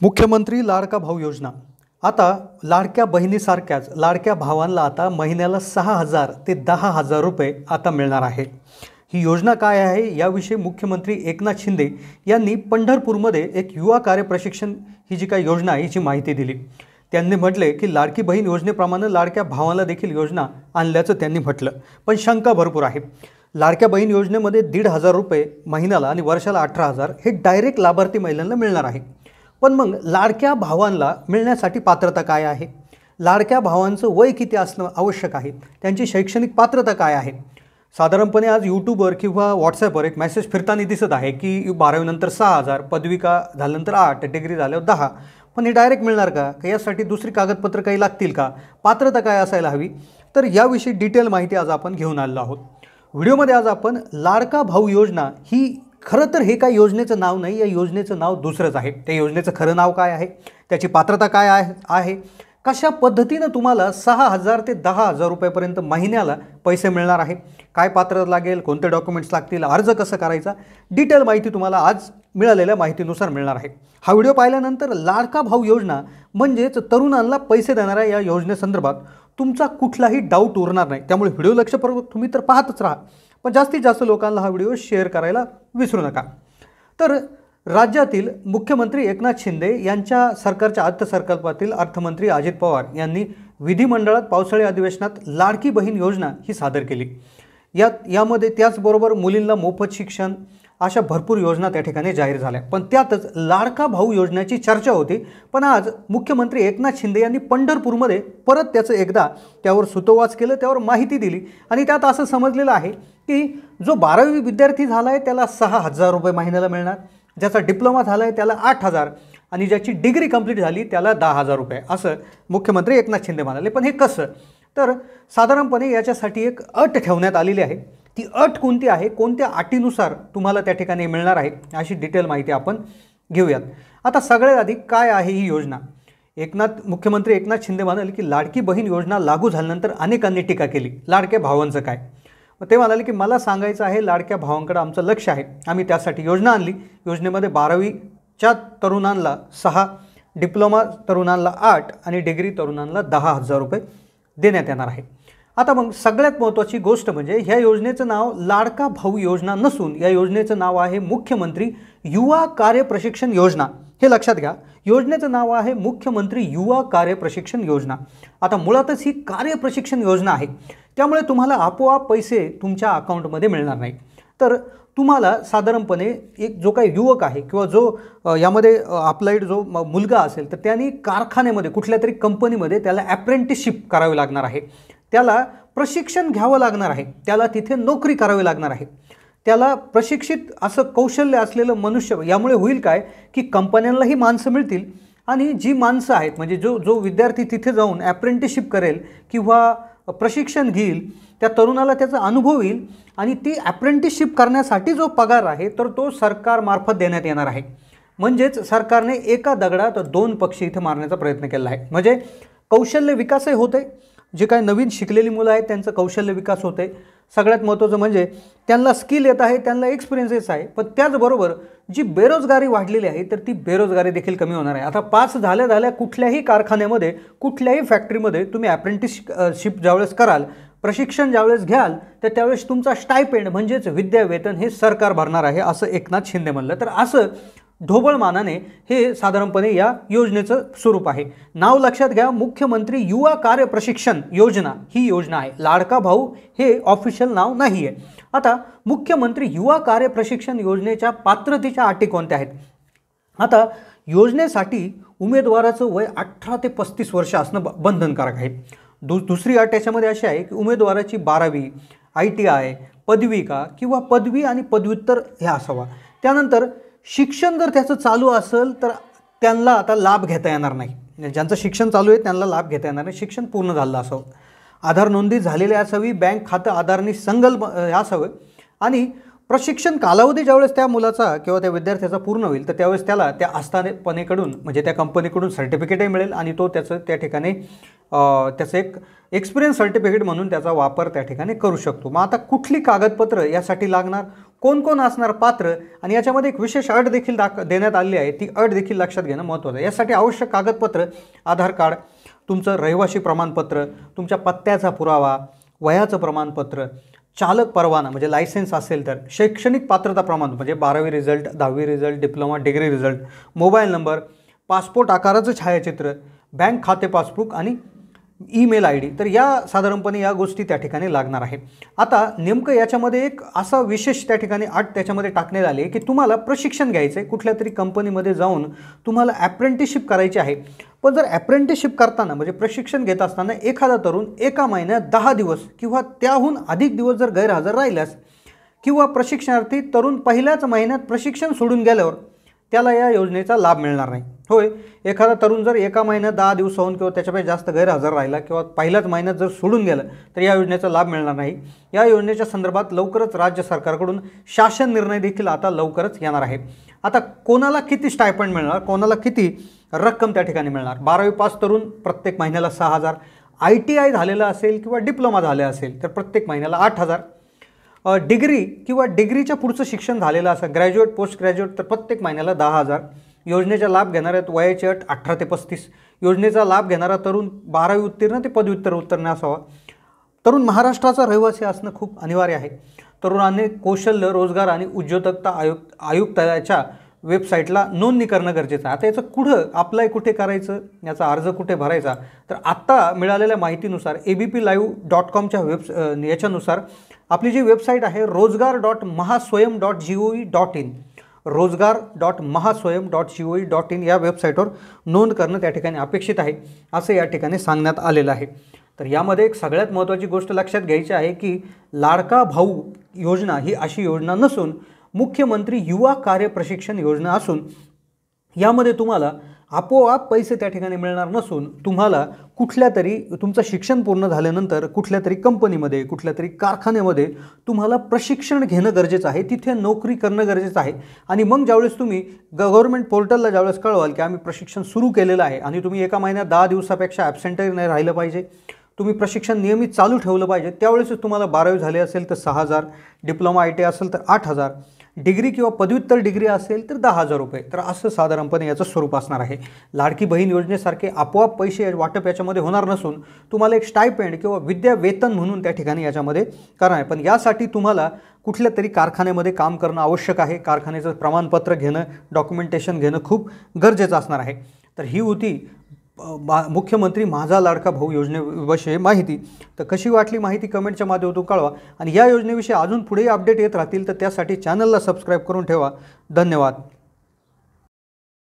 मुख्यमंत्री लाडका भाऊ योजना। आता लाडक्या बहिणीसारख्याच लाडक्या भावांना आता महिन्याला 6,000 ते 10,000 रुपये आता मिळणार आहे। ही योजना काय आहे याविषयी मुख्यमंत्री एकनाथ शिंदे यांनी पंढरपूरमध्ये एक युवा कार्य प्रशिक्षण ही जी काही योजना आहे याची माहिती दिली। त्यांनी म्हटले की लाडकी बहीण योजनेप्रमाणे लाडक्या भावाला देखील योजना आणल्याचं त्यांनी म्हटलं, पण शंका भरपूर आहे। लाडक्या बहीण योजनेमध्ये 1,500 रुपये महिन्याला आणि वर्षाला 18,000 हे डायरेक्ट लाभार्थी महिलांना मिळणार आहे। पण मग लाडक्या भावांना मिळण्यासाठी पात्रता काय आहे? लाडक्या भावांचं वय किती असणं आवश्यक आहे? त्यांची शैक्षणिक पात्रता काय आहे? साधारणपणे आज यूट्यूबवर किंवा व्हॉट्सॲपवर एक मेसेज फिरताना दिसत आहे की 12वी नंतर 6,000, पदविका झाल्यानंतर 8, डिग्री झाल्यावर 10। पण हे डायरेक्ट मिळणार का? यासाठी दुसरी कागदपत्र काही लागतील का? पात्रता काय असायला हवी? तर याविषयी डिटेल माहिती आज आपण घेऊन आलेलो आहोत। व्हिडिओमध्ये आज आपण लाडका भाऊ योजना ही खरं तर हे काही योजनेचं नाव नाही, या योजनेचं नाव दुसरंच आहे। त्या योजनेचं खरं नाव काय आहे, त्याची पात्रता काय आहे, कशा पद्धतीने तुम्हाला 6,000 ते 10,000 रुपयापर्यंत महिन्याला पैसे मिळणार आहे, काय पात्रता लागेल, कोणते डॉक्युमेंट्स लागतील, अर्ज कसा करायचा, डिटेल माहिती तुम्हाला आज मिळालेल्या माहितीनुसार मिळणार आहे। हा व्हिडिओ पाहिल्यानंतर लाडका भाऊ योजना म्हणजेच तरुणांना पैसे देणाऱ्या या योजनेसंदर्भात तुमचा कुठलाही डाऊट उरणार नाही। त्यामुळे व्हिडिओ लक्षपूर्वक तुम्ही तर पाहतच राहा, पण जास्तीत जास्त लोकांना हा व्हिडिओ शेअर करायला विसरू नका। तर राज्यातील मुख्यमंत्री एकनाथ शिंदे यांच्या सरकारच्या अर्थसंकल्पातील अर्थमंत्री अजित पवार यांनी विधिमंडळात पावसाळी अधिवेशनात लाडकी बहीण योजना ही सादर केली। यामध्ये त्याचबरोबर मुलींना मोफत शिक्षण अशा भरपूर योजना त्या ठिकाणी जाहीर झाल्या, पण त्यातच लाडका भाऊ योजनेची चर्चा होती। पण आज मुख्यमंत्री एकनाथ शिंदे यांनी पंढरपूरमध्ये परत त्याचं एकदा त्यावर सुतोवाच केलं, त्यावर माहिती दिली आणि त्यात असं समजलेलं आहे की जो 12वी विद्यार्थी झाला आहे त्याला 6,000 रुपये महिन्याला मिळणार, ज्याचा डिप्लोमा झाला आहे त्याला 8,000 आणि ज्याची डिग्री कंप्लीट झाली त्याला 10,000 रुपये, असं मुख्यमंत्री एकनाथ शिंदे म्हणाले। पण हे कसं? तर साधारणपणे याच्यासाठी एक अट ठेवण्यात आलेली आहे। ती अट कोणती आहे, कोणत्या अटीनुसार तुम्हाला त्या ठिकाणी मिळणार आहे, अशी डिटेल माहिती आपण घेऊयात। आता सगळ्यात आधी काय आहे ही योजना? मुख्यमंत्री एकनाथ शिंदे म्हणाले की लाडकी बहीण योजना लागू झाल्यानंतर अनेकांनी टीका केली, लाडक्या भावांचं काय? ते म्हणाले की मला सांगायचं आहे, लाडक्या भावांकडे आमचं लक्ष आहे, आम्ही त्यासाठी योजना आणली। योजनेमध्ये 12वीच्या तरुणांना 6, डिप्लोमा तरुणांना 8 आणि डिग्री तरुणांना 10,000 रुपये देण्यात येणार आहे। आता मग सगळ्यात महत्त्वाची गोष्ट म्हणजे ह्या योजनेचं नाव लाडका भाऊ योजना नसून या योजनेचं नाव आहे मुख्यमंत्री युवा कार्य प्रशिक्षण योजना। हे लक्षात घ्या, योजनेचं नाव आहे मुख्यमंत्री युवा कार्य प्रशिक्षण योजना। आता मुळातच ही कार्य प्रशिक्षण योजना आहे, त्यामुळे तुम्हाला आपोआप पैसे तुमच्या अकाउंटमध्ये मिळणार नाही। तर तुम्हाला साधारणपणे एक जो काही युवक आहे किंवा जो यामध्ये अप्लाइड जो मुलगा असेल तर त्यांनी कारखान्यामध्ये कुठल्या तरी कंपनीमध्ये त्याला अप्रेंटिसशिप करावी लागणार आहे, त्याला प्रशिक्षण घ्यावं लागणार आहे, त्याला तिथे नोकरी करावी लागणार आहे, त्याला प्रशिक्षित असं कौशल्य असलेलं मनुष्य। यामुळे होईल काय की कंपन्यांनाही माणसं मिळतील आणि जी माणसं आहेत म्हणजे जो विद्यार्थी तिथे जाऊन अप्रेंटिसशिप करेल किंवा प्रशिक्षण घेईल त्या तरुणाला त्याचा अनुभव येईल आणि ती अप्रेंटिसशिप करण्यासाठी जो पगार आहे तर तो सरकारमार्फत देण्यात येणार आहे। म्हणजेच सरकारने एका दगडात 2 पक्षी इथे मारण्याचा प्रयत्न केला आहे। म्हणजे कौशल्य विकासही होते, जे काही नवीन शिकलेली मुलं आहेत त्यांचं कौशल्य विकास होते, सगळ्यात महत्त्वाचं म्हणजे त्यांना स्किल येत आहे, त्यांना एक्सपिरियन्स येत आहे, पण त्याचबरोबर जी बेरोजगारी वाढलेली आहे तर ती बेरोजगारी देखील कमी होणार आहे। आता पास झाल्या कुठल्याही कारखान्यामध्ये कुठल्याही फॅक्टरीमध्ये तुम्ही अप्रेंटिसशिप ज्यावेळेस कराल, प्रशिक्षण ज्यावेळेस घ्याल तर त्यावेळेस तुमचा स्टायपेंड म्हणजेच विद्यावेतन हे सरकार भरणार आहे, असं एकनाथ शिंदे म्हणलं। तर असं ढोबळमानाने हे साधारणपणे या योजनेचं स्वरूप आहे। नाव लक्षात घ्या, मुख्यमंत्री युवा कार्य प्रशिक्षण योजना ही योजना आहे, लाडका भाऊ हे ऑफिशियल नाव नाही आहे। आता मुख्यमंत्री युवा कार्य प्रशिक्षण योजनेच्या पात्रतेच्या अटी कोणत्या आहेत? आता योजनेसाठी उमेदवाराचं वय 18 ते 35 वर्ष असणं बंधनकारक आहे। दुसरी अट याच्यामध्ये अशी आहे की उमेदवाराची 12वी, ITI, पदविका किंवा पदवी आणि पदव्युत्तर हे असावा। त्यानंतर शिक्षण जर त्याचं चालू असेल तर त्यांना आता लाभ घेता येणार नाही, ज्यांचं शिक्षण चालू आहे त्यांना लाभ घेता येणार नाही, शिक्षण पूर्ण झालं असावं, आधार नोंदणी झालेली असावी, बँक खातं आधारनी संलग्न असावं आणि प्रशिक्षण कालावधी ज्यावेळेस त्या मुलाचा किंवा त्या विद्यार्थ्याचा पूर्ण होईल तर त्यावेळेस त्याला त्या आस्थापनेकडून म्हणजे त्या कंपनीकडून सर्टिफिकेटही मिळेल आणि तो त्याचं त्या ठिकाणी त्याचं एक एक्सपिरियन्स सर्टिफिकेट म्हणून त्याचा वापर त्या ठिकाणी करू शकतो। मग आता कुठली कागदपत्र यासाठी लागणार, कोण कोण असणार पात्र आणि याच्यामध्ये एक विशेष अट देखील देण्यात आली आहे, ती अट देखील लक्षात घेणं महत्त्वाचं आहे। यासाठी आवश्यक कागदपत्र आधार कार्ड, तुमचं रहिवासी प्रमाणपत्र, तुमच्या पत्त्याचा पुरावा, वयाचं प्रमाणपत्र, चालक परवाना म्हणजे लायसेन्स असेल तर, शैक्षणिक पात्रता प्रमाण म्हणजे 12वी रिझल्ट, 10वी result, diploma, degree result, mobile number, passport आकाराचं छायाचित्र, बँक खाते पासबुक आणि ईमेल ID। तर या साधारणपणे या गोष्टी त्या ठिकाणी लागणार आहे। आता नेमकं याच्यामध्ये एक असा विशेष त्या ठिकाणी अट त्याच्यामध्ये टाकण्यात आली आहे की तुम्हाला प्रशिक्षण घ्यायचं आहे, कुठल्या तरी कंपनीमध्ये जाऊन तुम्हाला ॲप्रेंटिसशिप करायची आहे। पण जर ॲप्रेंटिसशिप करताना म्हणजे प्रशिक्षण घेत असताना एखादा तरुण एका महिन्यात 10 दिवस किंवा त्याहून अधिक दिवस जर गैरहजर राहिल्यास किंवा प्रशिक्षणार्थी तरुण पहिल्याच महिन्यात प्रशिक्षण सोडून गेल्यावर त्याला या योजनेचा लाभ मिळणार नाही। होय, एखादा तरुण जर एका महिन्यात 10 दिवसाहून किंवा त्याच्यापेक्षा जास्त गैरहजर राहिला किंवा पहिल्याच महिन्यात जर सोडून गेलं तर या योजनेचा लाभ मिळणार नाही। या योजनेच्या संदर्भात लवकरच राज्य सरकारकडून शासन निर्णय देखील आता लवकरच येणार आहे। आता कोणाला किती स्टायपंड मिळणार, कोणाला किती रक्कम त्या ठिकाणी मिळणार? 12वी पास तरुण प्रत्येक महिन्याला 6,000, ITI झालेला असेल किंवा डिप्लोमा झाले असेल तर प्रत्येक महिन्याला 8,000, डिग्री किंवा डिग्रीच्या पुढचं शिक्षण झालेलं असेल, ग्रॅज्युएट, पोस्ट ग्रॅज्युएट, तर प्रत्येक महिन्याला 10,000। योजनेचा लाभ घेणाऱ्या वयाची अट 18 ते 35, योजनेचा लाभ घेणारा तरुण 12वी उत्तीर्ण ते पदव्युत्तर उत्तीर्ण असावा, तरुण महाराष्ट्राचा रहिवासी असणं खूप अनिवार्य आहे, तरुणांनी कौशल्य, रोजगार आणि उद्योजकता आयुक्तालयाच्या वेबसाईटला नोंदणी करणं गरजेचं आहे। आता याचं कुठं अप्लाय कुठे करायचं, याचा अर्ज कुठे भरायचा, तर आत्ता मिळालेल्या माहितीनुसार abplive.com याच्यानुसार आपली जी वेबसाईट आहे rozgar.mahaswayam.gov.in, rozgar.mahaswayam.gov.in या वेबसाईटवर नोंद करणं त्या ठिकाणी अपेक्षित आहे असं या ठिकाणी सांगण्यात आलेलं आहे। तर यामध्ये एक सगळ्यात महत्त्वाची गोष्ट लक्षात घ्यायची आहे की लाडका भाऊ योजना ही अशी योजना नसून मुख्यमंत्री युवा कार्य प्रशिक्षण योजना असून यामध्ये तुम्हाला आपोआप पैसे त्या ठिकाणी मिळणार नसून तुम्हाला कुठल्या तरी तुमचं शिक्षण पूर्ण झाल्यानंतर कुठल्या तरी कंपनीमध्ये, कुठल्या तरी कारखान्यामध्ये तुम्हाला प्रशिक्षण घेणं गरजेचं आहे, तिथे नोकरी करणं गरजेचं आहे। आणि मग ज्यावेळेस तुम्ही गव्हर्नमेंट पोर्टलला ज्यावेळेस कळवाल की आम्ही प्रशिक्षण सुरू केलेलं आहे आणि तुम्ही एका महिन्यात 10 दिवसापेक्षा ॲब्सेंटही नाही राहिलं पाहिजे, तुम्ही प्रशिक्षण नियमित चालू ठेवलं पाहिजे, त्यावेळेसच तुम्हाला 12वी झाले असेल तर 6,000, डिप्लोमा ITI असेल तर 8,000, डिग्री किंवा पदव्युत्तर डिग्री असेल तर 10,000 रुपये। तर असं साधारणपणे याचं स्वरूप असणार आहे। लाडकी बहीण योजनेसारखे आपोआप पैसे वाटप याच्यामध्ये होणार नसून तुम्हाला एक स्टायपेंड किंवा विद्या वेतन म्हणून त्या ठिकाणी याच्यामध्ये करणार आहे। पण यासाठी तुम्हाला कुठल्या तरी कारखान्यामध्ये काम करणं आवश्यक आहे, कारखान्याचं प्रमाणपत्र घेणं, डॉक्युमेंटेशन घेणं खूप गरजेचं असणार आहे। तर ही होती मुख्यमंत्री माझा लाडका भाऊ योजनेविषयी माहिती। तर कशी वाटली माहिती कमेंटच्या माध्यमातून कळवा आणि या योजनेविषयी अजून पुढेही अपडेट येत राहतील तर त्यासाठी चॅनलला सबस्क्राईब करून ठेवा। धन्यवाद।